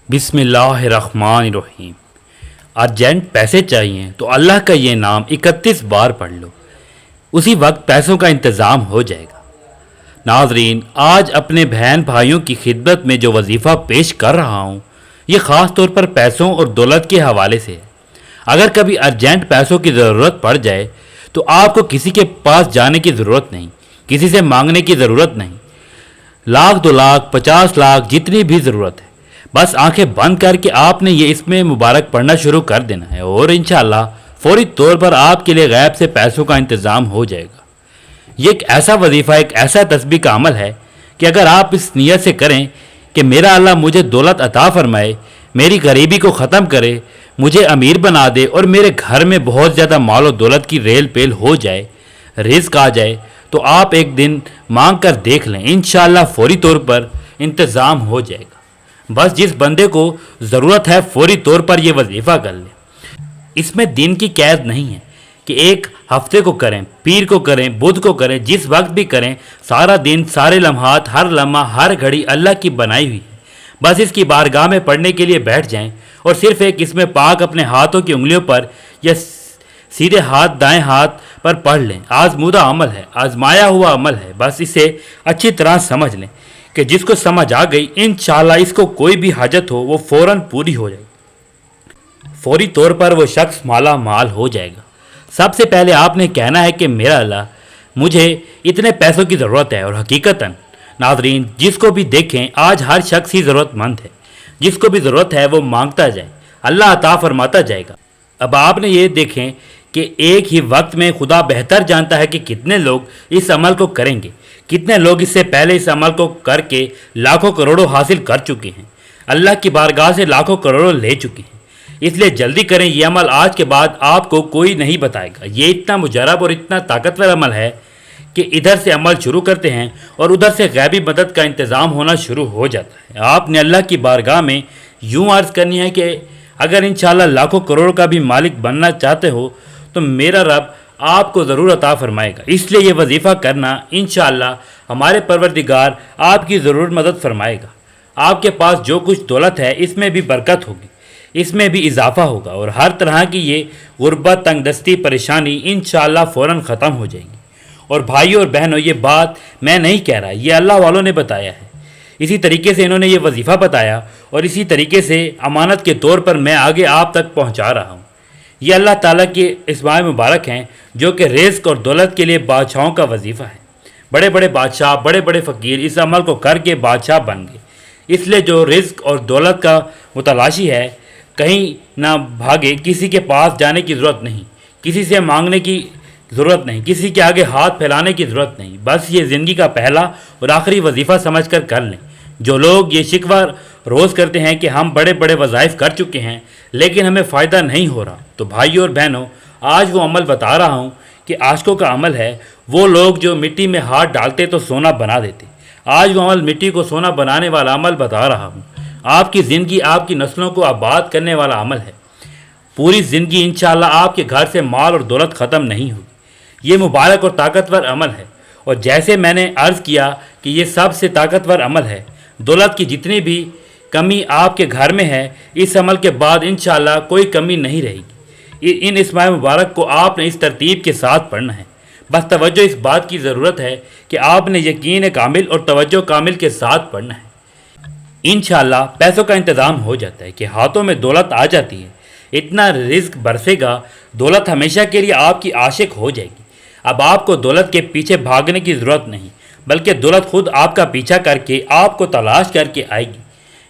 بسم اللہ الرحمن الرحیم۔ ارجنٹ پیسے چاہیے تو اللہ کا یہ نام 31 بار پڑھ لو، اسی وقت پیسوں کا انتظام ہو جائے گا۔ ناظرین، آج اپنے بہن بھائیوں کی خدمت میں جو وظیفہ پیش کر رہا ہوں یہ خاص طور پر پیسوں اور دولت کے حوالے سے ہے۔ اگر کبھی ارجنٹ پیسوں کی ضرورت پڑ جائے تو آپ کو کسی کے پاس جانے کی ضرورت نہیں، کسی سے مانگنے کی ضرورت نہیں۔ لاکھ 2 لاکھ 50 لاکھ جتنی بھی ضرورت ہے، بس آنکھیں بند کر کے آپ نے یہ اسم مبارک پڑھنا شروع کر دینا ہے اور انشاءاللہ فوری طور پر آپ کے لیے غیب سے پیسوں کا انتظام ہو جائے گا۔ یہ ایک ایسا وظیفہ، ایک ایسا تسبیح کا عمل ہے کہ اگر آپ اس نیت سے کریں کہ میرا اللہ مجھے دولت عطا فرمائے، میری غریبی کو ختم کرے، مجھے امیر بنا دے اور میرے گھر میں بہت زیادہ مال و دولت کی ریل پیل ہو جائے، رزق آ جائے، تو آپ ایک دن مانگ کر دیکھ لیں، انشاءاللہ فوری طور پر انتظام ہو جائے گا۔ بس جس بندے کو ضرورت ہے فوری طور پر یہ وظیفہ کر لے۔ اس میں دن کی قید نہیں ہے کہ ایک ہفتے کو کریں، پیر کو کریں، بدھ کو کریں، جس وقت بھی کریں، سارا دن، سارے لمحات، ہر لمحہ، ہر گھڑی اللہ کی بنائی ہوئی ہے۔ بس اس کی بارگاہ میں پڑھنے کے لیے بیٹھ جائیں اور صرف ایک اسم پاک اپنے ہاتھوں کی انگلیوں پر یا سیدھے ہاتھ دائیں ہاتھ پر پڑھ لیں۔ آزمودہ عمل ہے، آزمایا ہوا عمل ہے، بس اسے اچھی طرح سمجھ لیں کہ جس کو سمجھ آ گئی انشاءاللہ اس کو کوئی بھی حاجت ہو وہ فوراً پوری ہو جائے گی، فوری طور پر وہ شخص مالا مال ہو جائے گا۔ سب سے پہلے آپ نے کہنا ہے کہ میرا اللہ مجھے اتنے پیسوں کی ضرورت ہے، اور حقیقتاً ناظرین جس کو بھی دیکھیں آج ہر شخص ہی ضرورت مند ہے، جس کو بھی ضرورت ہے وہ مانگتا جائے، اللہ عطا فرماتا جائے گا۔ اب آپ نے یہ دیکھیں کہ ایک ہی وقت میں خدا بہتر جانتا ہے کہ کتنے لوگ اس عمل کو کریں گے، کتنے لوگ اس سے پہلے اس عمل کو کر کے لاکھوں کروڑوں حاصل کر چکے ہیں، اللہ کی بارگاہ سے لاکھوں کروڑوں لے چکے ہیں۔ اس لیے جلدی کریں، یہ عمل آج کے بعد آپ کو کوئی نہیں بتائے گا۔ یہ اتنا مجرب اور اتنا طاقتور عمل ہے کہ ادھر سے عمل شروع کرتے ہیں اور ادھر سے غیبی مدد کا انتظام ہونا شروع ہو جاتا ہے۔ آپ نے اللہ کی بارگاہ میں یوں عرض کرنی ہے کہ اگر انشاءاللہ لاکھوں کروڑ کا بھی مالک بننا چاہتے ہو تو میرا رب آپ کو ضرور عطا فرمائے گا۔ اس لیے یہ وظیفہ کرنا، انشاءاللہ ہمارے پروردگار آپ کی ضرور مدد فرمائے گا۔ آپ کے پاس جو کچھ دولت ہے اس میں بھی برکت ہوگی، اس میں بھی اضافہ ہوگا، اور ہر طرح کی یہ غربت، تنگ دستی، پریشانی انشاءاللہ فوراً ختم ہو جائے گی۔ اور بھائیوں اور بہنوں، یہ بات میں نہیں کہہ رہا، یہ اللہ والوں نے بتایا ہے۔ اسی طریقے سے انہوں نے یہ وظیفہ بتایا اور اسی طریقے سے امانت کے طور پر میں آگے آپ تک پہنچا رہا ہوں۔ یہ اللہ تعالیٰ کے اسماء مبارک ہیں جو کہ رزق اور دولت کے لیے بادشاہوں کا وظیفہ ہے۔ بڑے بڑے بادشاہ، بڑے بڑے فقیر اس عمل کو کر کے بادشاہ بن گئے۔ اس لیے جو رزق اور دولت کا متلاشی ہے کہیں نہ بھاگے، کسی کے پاس جانے کی ضرورت نہیں، کسی سے مانگنے کی ضرورت نہیں، کسی کے آگے ہاتھ پھیلانے کی ضرورت نہیں۔ بس یہ زندگی کا پہلا اور آخری وظیفہ سمجھ کر لیں۔ جو لوگ یہ شکوہ روز کرتے ہیں کہ ہم بڑے بڑے وظائف کر چکے ہیں لیکن ہمیں فائدہ نہیں ہو رہا، تو بھائیوں اور بہنوں آج وہ عمل بتا رہا ہوں کہ عاشقوں کا عمل ہے۔ وہ لوگ جو مٹی میں ہاتھ ڈالتے تو سونا بنا دیتے، آج وہ عمل مٹی کو سونا بنانے والا عمل بتا رہا ہوں۔ آپ کی زندگی، آپ کی نسلوں کو آباد کرنے والا عمل ہے۔ پوری زندگی انشاءاللہ آپ کے گھر سے مال اور دولت ختم نہیں ہوگی۔ یہ مبارک اور طاقتور عمل ہے، اور جیسے میں نے عرض کیا کہ یہ سب سے طاقتور عمل ہے۔ دولت کی جتنی بھی کمی آپ کے گھر میں ہے، اس عمل کے بعد انشاءاللہ کوئی کمی نہیں رہے گی۔ ان اسماء مبارک کو آپ نے اس ترتیب کے ساتھ پڑھنا ہے۔ بس توجہ اس بات کی ضرورت ہے کہ آپ نے یقین کامل اور توجہ کامل کے ساتھ پڑھنا ہے۔ انشاءاللہ پیسوں کا انتظام ہو جاتا ہے کہ ہاتھوں میں دولت آ جاتی ہے، اتنا رزق برسے گا، دولت ہمیشہ کے لیے آپ کی عاشق ہو جائے گی۔ اب آپ کو دولت کے پیچھے بھاگنے کی ضرورت نہیں، بلکہ دولت خود آپ کا پیچھا کر کے آپ کو تلاش کر کے آئے گی۔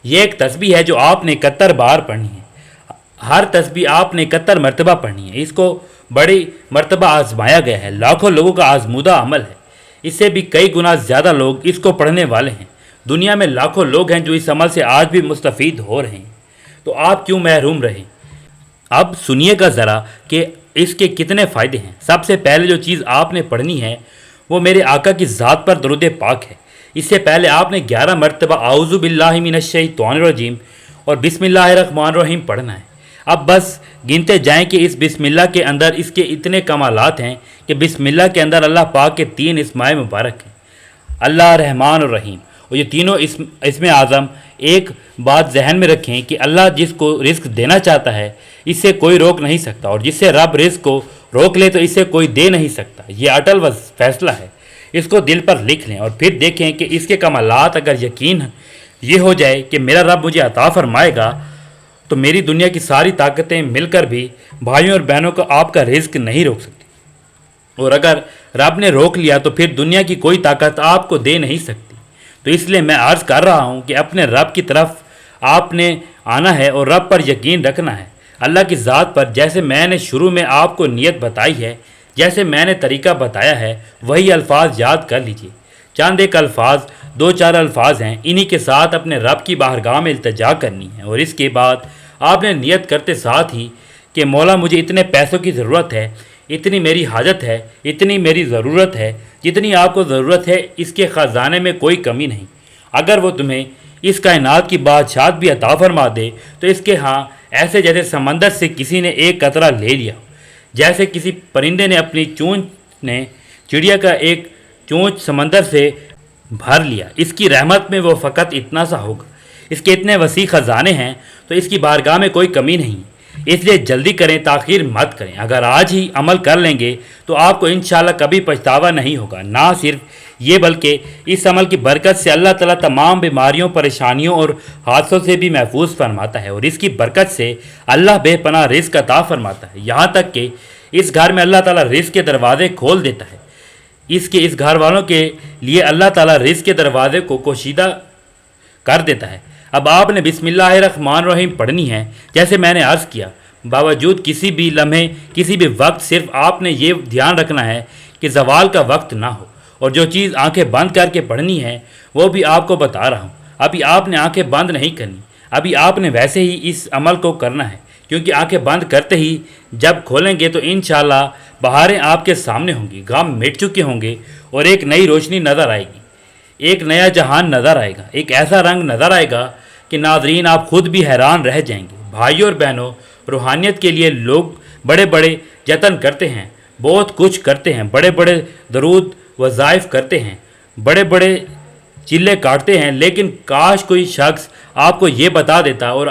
یہ ایک تسبیح ہے جو آپ نے 71 بار پڑھنی ہے۔ ہر تسبیح آپ نے 71 مرتبہ پڑھنی ہے۔ اس کو بڑی مرتبہ آزمایا گیا ہے، لاکھوں لوگوں کا آزمودہ عمل ہے۔ اس سے بھی کئی گنا زیادہ لوگ اس کو پڑھنے والے ہیں۔ دنیا میں لاکھوں لوگ ہیں جو اس عمل سے آج بھی مستفید ہو رہے ہیں، تو آپ کیوں محروم رہیں؟ اب سنیے گا ذرا کہ اس کے کتنے فائدے ہیں۔ سب سے پہلے جو چیز آپ نے پڑھنی ہے وہ میرے آقا کی ذات پر درود پاک ہے۔ اس سے پہلے آپ نے 11 مرتبہ اعوذ باللہ من الشیطان الرجیم اور بسم اللہ الرحمن الرحیم پڑھنا ہے۔ اب بس گنتے جائیں کہ اس بسم اللہ کے اندر اس کے اتنے کمالات ہیں کہ بسم اللہ کے اندر اللہ پاک کے 3 اسماء مبارک ہیں، اللہ رحمان الرحیم، اور یہ تینوں اسم اعظم ایک بات ذہن میں رکھیں کہ اللہ جس کو رزق دینا چاہتا ہے اس سے کوئی روک نہیں سکتا، اور جس سے رب رزق کو روک لے تو اس سے کوئی دے نہیں سکتا۔ یہ اٹل فیصلہ ہے، اس کو دل پر لکھ لیں اور پھر دیکھیں کہ اس کے کمالات اگر یقین یہ ہو جائے کہ میرا رب مجھے عطا فرمائے گا تو میری دنیا کی ساری طاقتیں مل کر بھی بھائیوں اور بہنوں کو آپ کا رزق نہیں روک سکتی، اور اگر رب نے روک لیا تو پھر دنیا کی کوئی طاقت آپ کو دے نہیں سکتی۔ تو اس لیے میں عرض کر رہا ہوں کہ اپنے رب کی طرف آپ نے آنا ہے اور رب پر یقین رکھنا ہے، اللہ کی ذات پر، جیسے میں نے شروع میں آپ کو نیت بتائی ہے، جیسے میں نے طریقہ بتایا ہے وہی الفاظ یاد کر لیجئے۔ چند ایک الفاظ، 2-4 الفاظ ہیں، انہی کے ساتھ اپنے رب کی بارگاہ میں التجا کرنی ہے، اور اس کے بعد آپ نے نیت کرتے ساتھ ہی کہ مولا مجھے اتنے پیسوں کی ضرورت ہے، اتنی میری حاجت ہے، اتنی میری ضرورت ہے، جتنی آپ کو ضرورت ہے اس کے خزانے میں کوئی کمی نہیں۔ اگر وہ تمہیں اس کائنات کی بادشاہت بھی عطا فرما دے تو اس کے ہاں ایسے جیسے سمندر سے کسی نے ایک قطرہ لے لیا ہو، جیسے کسی پرندے نے اپنی چونچ نے چڑیا کا ایک چونچ سمندر سے بھر لیا، اس کی رحمت میں وہ فقط اتنا سا ہوگا۔ اس کے اتنے وسیع خزانے ہیں تو اس کی بارگاہ میں کوئی کمی نہیں، اس لیے جلدی کریں، تاخیر مت کریں۔ اگر آج ہی عمل کر لیں گے تو آپ کو انشاءاللہ کبھی پچھتاوا نہیں ہوگا۔ نہ صرف یہ بلکہ اس عمل کی برکت سے اللہ تعالیٰ تمام بیماریوں، پریشانیوں اور حادثوں سے بھی محفوظ فرماتا ہے، اور اس کی برکت سے اللہ بے پناہ رزق عطا فرماتا ہے، یہاں تک کہ اس گھر میں اللہ تعالیٰ رزق کے دروازے کھول دیتا ہے۔ اس گھر والوں کے لیے اللہ تعالیٰ رزق کے دروازے کو کشیدہ کر دیتا ہے۔ اب آپ نے بسم اللہ الرحمن الرحیم پڑھنی ہے، جیسے میں نے عرض کیا، باوجود کسی بھی لمحے، کسی بھی وقت صرف آپ نے یہ دھیان رکھنا ہے کہ زوال کا وقت نہ ہو، اور جو چیز آنکھیں بند کر کے پڑھنی ہے وہ بھی آپ کو بتا رہا ہوں۔ ابھی آپ نے آنکھیں بند نہیں کرنی، ابھی آپ نے ویسے ہی اس عمل کو کرنا ہے، کیونکہ آنکھیں بند کرتے ہی جب کھولیں گے تو انشاءاللہ بہاریں آپ کے سامنے ہوں گی، غم مٹ چکے ہوں گے، اور ایک نئی روشنی نظر آئے گی، ایک نیا جہان نظر آئے گا، ایک ایسا رنگ نظر آئے گا کہ ناظرین آپ خود بھی حیران رہ جائیں گے۔ بھائیوں اور بہنوں، روحانیت کے لیے لوگ بڑے بڑے جتن کرتے ہیں، بہت کچھ کرتے ہیں، بڑے بڑے درود وظائف کرتے ہیں، بڑے بڑے چلے کاٹتے ہیں، لیکن کاش کوئی شخص آپ کو یہ بتا دیتا اور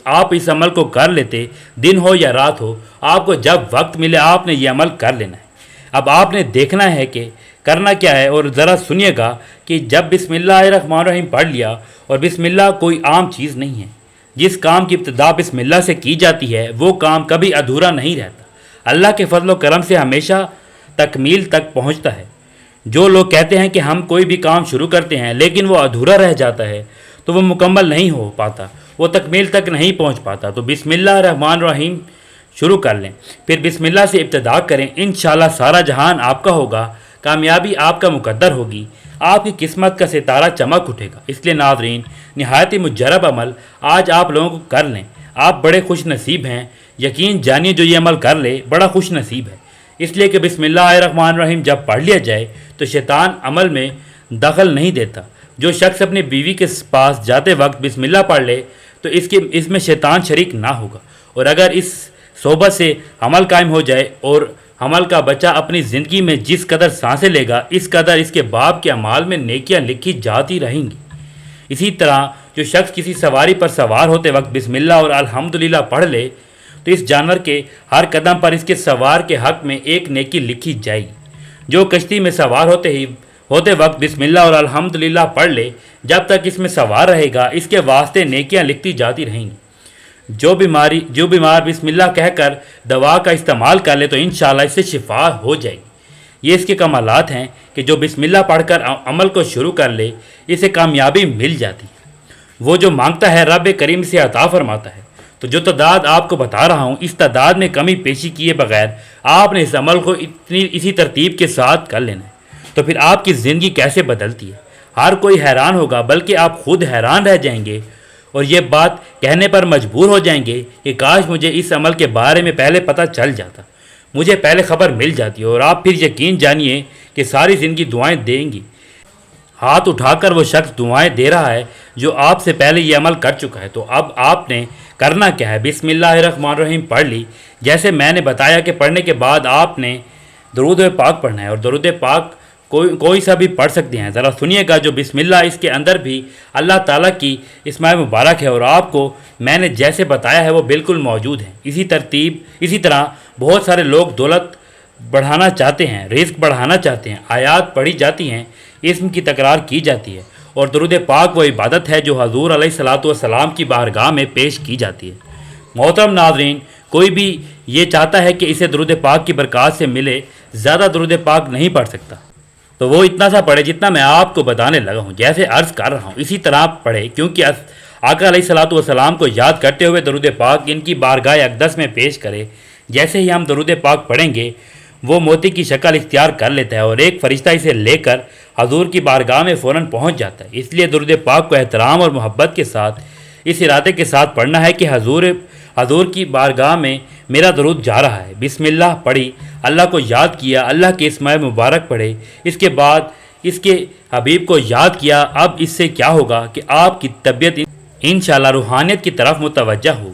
آپ اس عمل کو کر لیتے، دن ہو یا رات ہو، آپ کو جب وقت ملے آپ نے یہ عمل کر لینا ہے۔ اب آپ نے دیکھنا ہے کہ کرنا کیا ہے، اور ذرا سنیے گا کہ جب بسم اللہ الرحمن الرحیم پڑھ لیا، اور بسم اللہ کوئی عام چیز نہیں ہے، جس کام کی ابتدا بسم اللہ سے کی جاتی ہے وہ کام کبھی ادھورا نہیں رہتا، اللہ کے فضل و کرم سے ہمیشہ تکمیل تک پہنچتا ہے۔ جو لوگ کہتے ہیں کہ ہم کوئی بھی کام شروع کرتے ہیں لیکن وہ ادھورا رہ جاتا ہے تو وہ مکمل نہیں ہو پاتا، وہ تکمیل تک نہیں پہنچ پاتا۔ تو بسم اللہ الرحمن الرحیم شروع کر لیں، پھر بسم اللہ سے ابتدا کریں، انشاءاللہ سارا جہان آپ کا ہوگا، کامیابی آپ کا مقدر ہوگی، آپ کی قسمت کا ستارہ چمک اٹھے گا۔ اس لیے ناظرین، نہایت ہی مجرب عمل آج آپ لوگوں کو کر لیں، آپ بڑے خوش نصیب ہیں، یقین جانیے جو یہ عمل کر لے بڑا خوش نصیب ہے، اس لیے کہ بسم اللہ الرحمن الرحیم جب پڑھ لیا جائے تو شیطان عمل میں دخل نہیں دیتا۔ جو شخص اپنی بیوی کے پاس جاتے وقت بسم اللہ پڑھ لے تو اس میں شیطان شریک نہ ہوگا، اور اگر اس صحبت سے عمل قائم ہو جائے اور عمل کا بچہ اپنی زندگی میں جس قدر سانسیں لے گا اس قدر اس کے باپ کے اعمال میں نیکیاں لکھی جاتی رہیں گی۔ اسی طرح جو شخص کسی سواری پر سوار ہوتے وقت بسم اللہ اور الحمدللہ پڑھ لے تو اس جانور کے ہر قدم پر اس کے سوار کے حق میں ایک نیکی لکھی جائے گی۔ جو کشتی میں سوار ہوتے وقت بسم اللہ اور الحمدللہ پڑھ لے، جب تک اس میں سوار رہے گا اس کے واسطے نیکیاں لکھتی جاتی رہیں گی۔ جو بیمار بسم اللہ کہہ کر دوا کا استعمال کر لے تو انشاءاللہ اس سے شفا ہو جائے گی۔ یہ اس کے کمالات ہیں کہ جو بسم اللہ پڑھ کر عمل کو شروع کر لے اسے کامیابی مل جاتی ہے، وہ جو مانگتا ہے رب کریم سے عطا فرماتا ہے۔ تو جو تعداد آپ کو بتا رہا ہوں اس تعداد میں کمی پیشی کیے بغیر آپ نے اس عمل کو اسی ترتیب کے ساتھ کر لینا ہے، تو پھر آپ کی زندگی کیسے بدلتی ہے ہر کوئی حیران ہوگا، بلکہ آپ خود حیران رہ جائیں گے اور یہ بات کہنے پر مجبور ہو جائیں گے کہ کاش مجھے اس عمل کے بارے میں پہلے پتہ چل جاتا، مجھے پہلے خبر مل جاتی، اور آپ پھر یقین جانیے کہ ساری زندگی دعائیں دیں گی۔ ہاتھ اٹھا کر وہ شخص دعائیں دے رہا ہے جو آپ سے پہلے یہ عمل کر چکا ہے۔ تو اب آپ نے کرنا کیا ہے، بسم اللہ الرحمن الرحیم پڑھ لی، جیسے میں نے بتایا کہ پڑھنے کے بعد آپ نے درود پاک پڑھنا ہے، اور درود پاک کوئی سا بھی پڑھ سکتے ہیں. ذرا سنیے گا جو بسم اللہ اس کے اندر بھی اللہ تعالیٰ کی اسماء مبارک ہے اور آپ کو میں نے جیسے بتایا ہے وہ بالکل موجود ہیں. اسی طرح بہت سارے لوگ دولت بڑھانا چاہتے ہیں, رزق بڑھانا چاہتے ہیں. آیات پڑھی جاتی ہیں, اسم کی تکرار کی جاتی ہے, اور درود پاک وہ عبادت ہے جو حضور علیہ الصلاۃ والسلام کی بارگاہ میں پیش کی جاتی ہے. محترم ناظرین, کوئی بھی یہ چاہتا ہے کہ اسے درود پاک کی برکات سے ملے, زیادہ درود پاک نہیں پڑھ سکتا, تو وہ اتنا سا پڑھے جتنا میں آپ کو بتانے لگا ہوں. جیسے عرض کر رہا ہوں اسی طرح پڑھے, کیونکہ آقا علیہ الصلاۃ والسلام کو یاد کرتے ہوئے درود پاک ان کی بارگاہ اقدس میں پیش کرے. جیسے ہی ہم درود پاک پڑھیں گے وہ موتی کی شکل اختیار کر لیتا ہے اور ایک فرشتہ اسے لے کر حضور کی بارگاہ میں فوراً پہنچ جاتا ہے. اس لیے درود پاک کو احترام اور محبت کے ساتھ اس ارادے کے ساتھ پڑھنا ہے کہ حضور کی بارگاہ میں میرا درود جا رہا ہے. بسم اللہ پڑھی, اللہ کو یاد کیا, اللہ کے اسماء مبارک پڑھے, اس کے بعد اس کے حبیب کو یاد کیا. اب اس سے کیا ہوگا کہ آپ کی طبیعت انشاءاللہ روحانیت کی طرف متوجہ ہو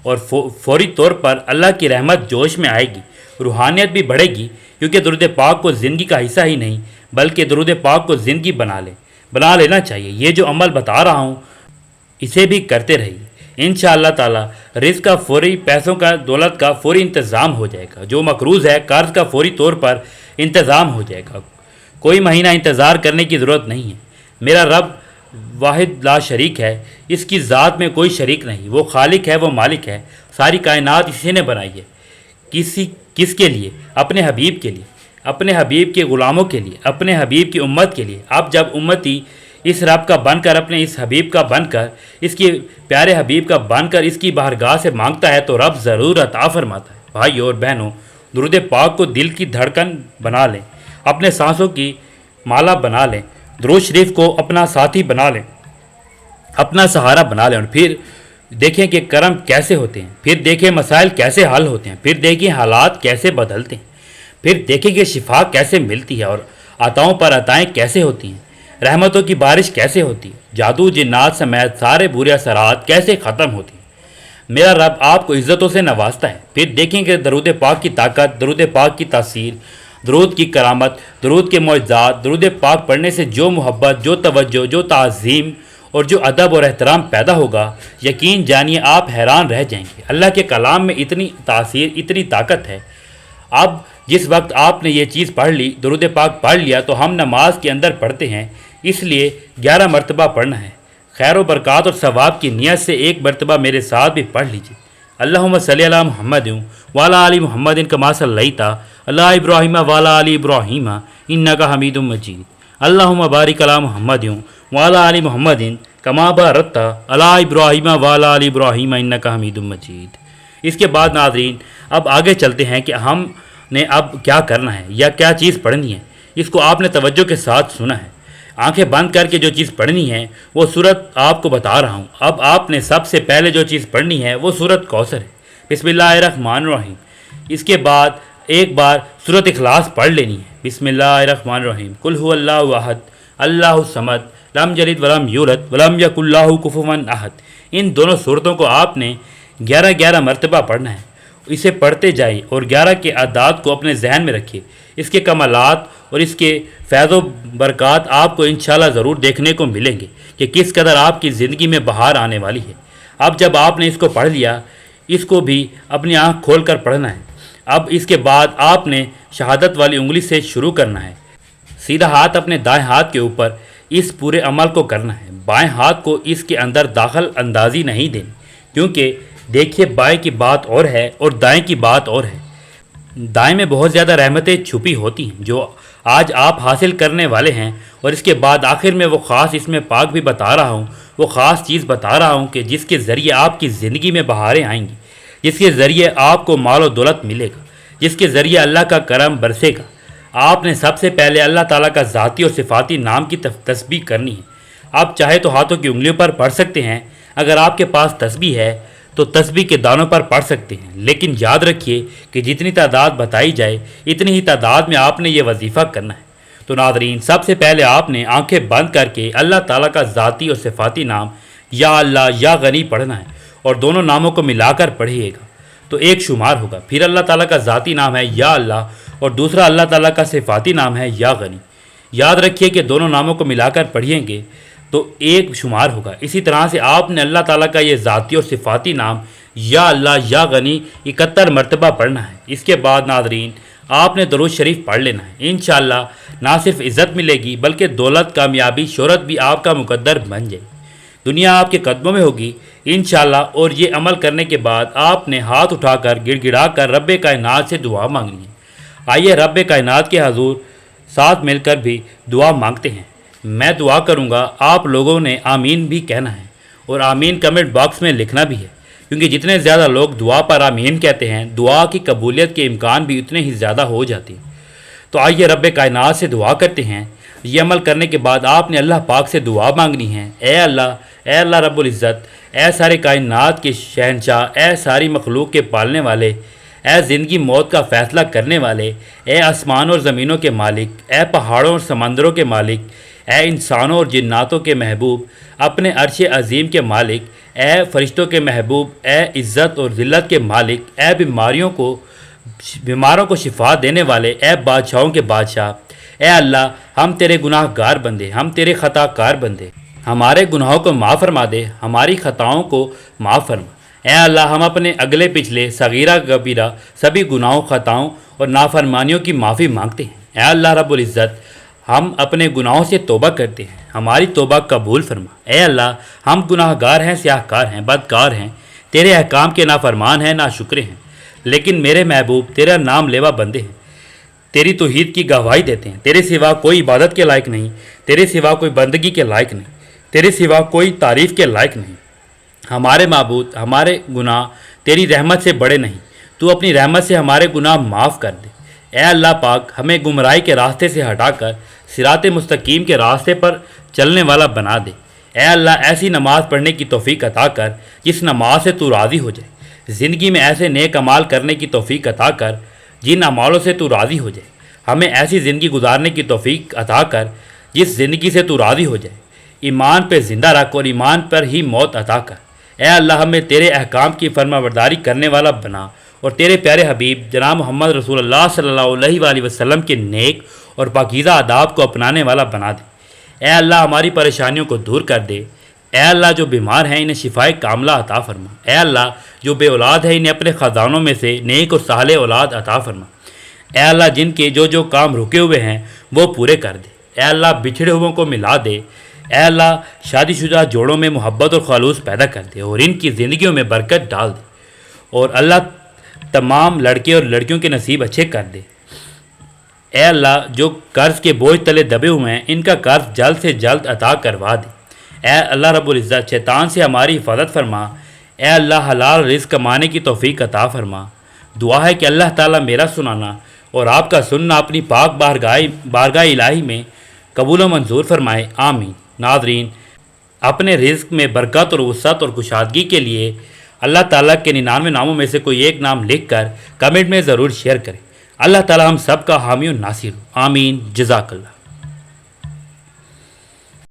اور فوری طور پر اللہ کی رحمت جوش میں آئے گی, روحانیت بھی بڑھے گی. کیونکہ درود پاک کو زندگی کا حصہ ہی نہیں بلکہ درود پاک کو زندگی بنا لینا چاہیے. یہ جو عمل بتا رہا ہوں اسے بھی کرتے رہیے. انشاءاللہ تعالی رزق کا فوری, پیسوں کا, دولت کا فوری انتظام ہو جائے گا. جو مقروض ہے قرض کا فوری طور پر انتظام ہو جائے گا. کوئی مہینہ انتظار کرنے کی ضرورت نہیں ہے. میرا رب واحد لا شریک ہے, اس کی ذات میں کوئی شریک نہیں. وہ خالق ہے, وہ مالک ہے. ساری کائنات اسی نے بنائی ہے. کس کے لیے؟ اپنے حبیب کے لیے, اپنے حبیب کے غلاموں کے لیے, اپنے حبیب کی امت کے لیے. اب جب امتی اس رب کا بن کر, اپنے اس حبیب کا بن کر, اس کے پیارے حبیب کا بن کر اس کی بارگاہ سے مانگتا ہے تو رب ضرور عطا فرماتا ہے. بھائی اور بہنوں, درود پاک کو دل کی دھڑکن بنا لیں, اپنے سانسوں کی مالا بنا لیں, درود شریف کو اپنا ساتھی بنا لیں, اپنا سہارا بنا لیں, اور پھر دیکھیں کہ کرم کیسے ہوتے ہیں, پھر دیکھیں مسائل کیسے حل ہوتے ہیں, پھر دیکھیں حالات کیسے بدلتے ہیں, پھر دیکھیں کہ شفا کیسے ملتی ہے اور عطاؤں پر عطائیں کیسے ہوتی ہیں, رحمتوں کی بارش کیسے ہوتی ہے, جادو جنات سمیت سارے برے اثرات کیسے ختم ہوتی ہیں. میرا رب آپ کو عزتوں سے نوازتا ہے. پھر دیکھیں کہ درود پاک کی طاقت, درود پاک کی تاثیر, درود کی کرامت, درود کے معجزات. درود پاک پڑھنے سے جو محبت, جو توجہ, جو تعظیم اور جو ادب اور احترام پیدا ہوگا, یقین جانیے آپ حیران رہ جائیں گے. اللہ کے کلام میں اتنی تاثیر, اتنی طاقت ہے. اب جس وقت آپ نے یہ چیز پڑھ لی, درود پاک پڑھ لیا, تو ہم نماز کے اندر پڑھتے ہیں, اس لیے 11 مرتبہ پڑھنا ہے. خیر و برکات اور ثواب کی نیت سے ایک مرتبہ میرے ساتھ بھی پڑھ لیجیے. اللہم صلی علی محمد وعلی آل محمد کما صلیت علی ابراہیم وعلی آل ابراہیم انک حمید مجید. اللہم بارک علی محمد وعلی آل محمد کما بارکت علی ابراہیم وعلی آل ابراہیم انک حمید مجید. اس کے بعد ناظرین اب آگے چلتے ہیں کہ ہم نے اب کیا کرنا ہے یا کیا چیز پڑھنی ہے. اس کو آپ نے توجہ کے ساتھ سنا ہے. آنکھیں بند کر کے جو چیز پڑھنی ہے وہ سورت آپ کو بتا رہا ہوں. اب آپ نے سب سے پہلے جو چیز پڑھنی ہے وہ سورت کوثر ہے. بسم اللہ الرحمن الرحیم. اس کے بعد ایک بار سورت اخلاص پڑھ لینی ہے. بسم اللہ الرحمن الرحیم. قل هو اللہ احد اللہ الصمد لم یلد ولم یولد ولم یکن لہ کفوا احد. ان دونوں صورتوں کو آپ نے 11 مرتبہ پڑھنا ہے. اسے پڑھتے جائیں اور 11 کے اعداد کو اپنے ذہن میں رکھیے. اس کے کمالات اور اس کے فیض و برکات آپ کو انشاءاللہ ضرور دیکھنے کو ملیں گے کہ کس قدر آپ کی زندگی میں بہار آنے والی ہے. اب جب آپ نے اس کو پڑھ لیا, اس کو بھی اپنی آنکھ کھول کر پڑھنا ہے. اب اس کے بعد آپ نے شہادت والی انگلی سے شروع کرنا ہے. سیدھا ہاتھ اپنے دائیں ہاتھ کے اوپر اس پورے عمل کو کرنا ہے. بائیں ہاتھ کو اس کے اندر داخل اندازی نہیں دینی, کیونکہ دیکھیے بائیں کی بات اور ہے اور دائیں کی بات اور ہے. دائیں میں بہت زیادہ رحمتیں چھپی ہوتی ہیں جو آج آپ حاصل کرنے والے ہیں, اور اس کے بعد آخر میں وہ خاص اس میں پاک بھی بتا رہا ہوں, وہ خاص چیز بتا رہا ہوں کہ جس کے ذریعے آپ کی زندگی میں بہاریں آئیں گی, جس کے ذریعے آپ کو مال و دولت ملے گا, جس کے ذریعے اللہ کا کرم برسے گا. آپ نے سب سے پہلے اللہ تعالیٰ کا ذاتی اور صفاتی نام کی تسبیح کرنی ہے. آپ چاہے تو ہاتھوں کی انگلیوں پر پڑھ سکتے ہیں, اگر آپ کے پاس تسبیح ہے تو تسبیح کے دانوں پر پڑھ سکتے ہیں, لیکن یاد رکھیے کہ جتنی تعداد بتائی جائے اتنی ہی تعداد میں آپ نے یہ وظیفہ کرنا ہے. تو ناظرین سب سے پہلے آپ نے آنکھیں بند کر کے اللہ تعالیٰ کا ذاتی اور صفاتی نام یا اللہ یا غنی پڑھنا ہے, اور دونوں ناموں کو ملا کر پڑھیے گا تو ایک شمار ہوگا. پھر اللہ تعالیٰ کا ذاتی نام ہے یا اللہ اور دوسرا اللہ تعالیٰ کا صفاتی نام ہے یا غنی. یاد رکھیے کہ دونوں ناموں کو ملا کر پڑھیں گے تو ایک شمار ہوگا۔ اسی طرح سے آپ نے اللہ تعالیٰ کا یہ ذاتی اور صفاتی نام یا اللہ یا غنی 71 مرتبہ پڑھنا ہے۔ اس کے بعد ناظرین آپ نے درود شریف پڑھ لینا ہے۔ انشاءاللہ نہ صرف عزت ملے گی بلکہ دولت، کامیابی، شہرت بھی آپ کا مقدر بن جائے، دنیا آپ کے قدموں میں ہوگی انشاءاللہ۔ اور یہ عمل کرنے کے بعد آپ نے ہاتھ اٹھا کر گڑ گڑا کر رب کائنات سے دعا مانگنی ہے۔ آئیے رب کائنات کے حضور ساتھ مل کر بھی دعا مانگتے ہیں۔ میں دعا کروں گا، آپ لوگوں نے آمین بھی کہنا ہے، اور آمین کمنٹ باکس میں لکھنا بھی ہے، کیونکہ جتنے زیادہ لوگ دعا پر آمین کہتے ہیں دعا کی قبولیت کے امکان بھی اتنے ہی زیادہ ہو جاتے ہیں۔ تو آئیے رب کائنات سے دعا کرتے ہیں۔ یہ عمل کرنے کے بعد آپ نے اللہ پاک سے دعا مانگنی ہے، اے اللہ رب العزت، اے سارے کائنات کے شہنشاہ، اے ساری مخلوق کے پالنے والے، اے زندگی موت کا فیصلہ کرنے والے، اے آسمان اور زمینوں کے مالک، اے پہاڑوں اور سمندروں کے مالک، اے انسانوں اور جناتوں کے محبوب، اپنے عرش عظیم کے مالک، اے فرشتوں کے محبوب، اے عزت اور ذلت کے مالک، اے بیماروں کو شفا دینے والے، اے بادشاہوں کے بادشاہ، اے اللہ ہم تیرے گناہ گار بندے، ہم تیرے خطا کار بندے، ہمارے گناہوں کو معاف فرما دے، ہماری خطاؤں کو معاف فرما۔ اے اللہ ہم اپنے اگلے پچھلے صغیرہ کبیرہ سبھی گناہوں، خطاؤں اور نافرمانیوں کی معافی مانگتے ہیں۔ اے اللہ رب العزت ہم اپنے گناہوں سے توبہ کرتے ہیں، ہماری توبہ قبول فرما۔ اے اللہ ہم گناہ گار ہیں، سیاہ کار ہیں، بدکار ہیں، تیرے احکام کے نافرمان ہیں، ناشکرے ہیں، لیکن میرے محبوب تیرا نام لیوا بندے ہیں، تیری توحید کی گواہی دیتے ہیں۔ تیرے سوا کوئی عبادت کے لائق نہیں، تیرے سوا کوئی بندگی کے لائق نہیں، تیرے سوا کوئی تعریف کے لائق نہیں۔ ہمارے معبود، ہمارے گناہ تیری رحمت سے بڑے نہیں، تو اپنی رحمت سے ہمارے گناہ معاف کر دے۔ اے اللہ پاک ہمیں گمراہی کے راستے سے ہٹا کر صراط مستقیم کے راستے پر چلنے والا بنا دے۔ اے اللہ ایسی نماز پڑھنے کی توفیق عطا کر جس نماز سے تو راضی ہو جائے، زندگی میں ایسے نیک اعمال کرنے کی توفیق عطا کر جن اعمالوں سے تو راضی ہو جائے، ہمیں ایسی زندگی گزارنے کی توفیق عطا کر جس زندگی سے تو راضی ہو جائے، ایمان پہ زندہ رکھ اور ایمان پر ہی موت عطا کر۔ اے اللہ ہمیں تیرے احکام کی فرما برداری کرنے والا بنا، اور تیرے پیارے حبیب جناب محمد رسول اللہ صلی اللہ علیہ وآلہ وسلم کے نیک اور پاکیزہ آداب کو اپنانے والا بنا دے۔ اے اللہ ہماری پریشانیوں کو دور کر دے۔ اے اللہ جو بیمار ہیں انہیں شفائے کاملہ عطا فرما۔ اے اللہ جو بے اولاد ہے انہیں اپنے خزانوں میں سے نیک اور صالح اولاد عطا فرما۔ اے اللہ جن کے جو کام رکے ہوئے ہیں وہ پورے کر دے۔ اے اللہ بچھڑے ہوئوں کو ملا دے۔ اے اللہ شادی شدہ جوڑوں میں محبت اور خلوص پیدا کر دے اور ان کی زندگیوں میں برکت ڈال دے، اور اللہ تمام لڑکے اور لڑکیوں کے نصیب اچھے کر دے۔ اے اللہ جو قرض کے بوجھ تلے دبے ہوئے ہیں ان کا قرض جلد سے جلد عطا کروا دے۔ اے اللہ رب العزت شیطان سے ہماری حفاظت فرما۔ اے اللہ حلال رزق کمانے کی توفیق عطا فرما۔ دعا ہے کہ اللہ تعالیٰ میرا سنانا اور آپ کا سننا اپنی پاک بارگاہ الہی میں قبول و منظور فرمائے، آمین۔ ناظرین اپنے رزق میں برکت اور وسعت اور کشادگی کے لیے اللہ تعالیٰ کے 99 ناموں میں سے کوئی ایک نام لکھ کر کمنٹ میں ضرور شیئر کریں۔ اللہ تعالیٰ ہم سب کا حامی و ناصر ہو، آمین۔ جزاک اللہ۔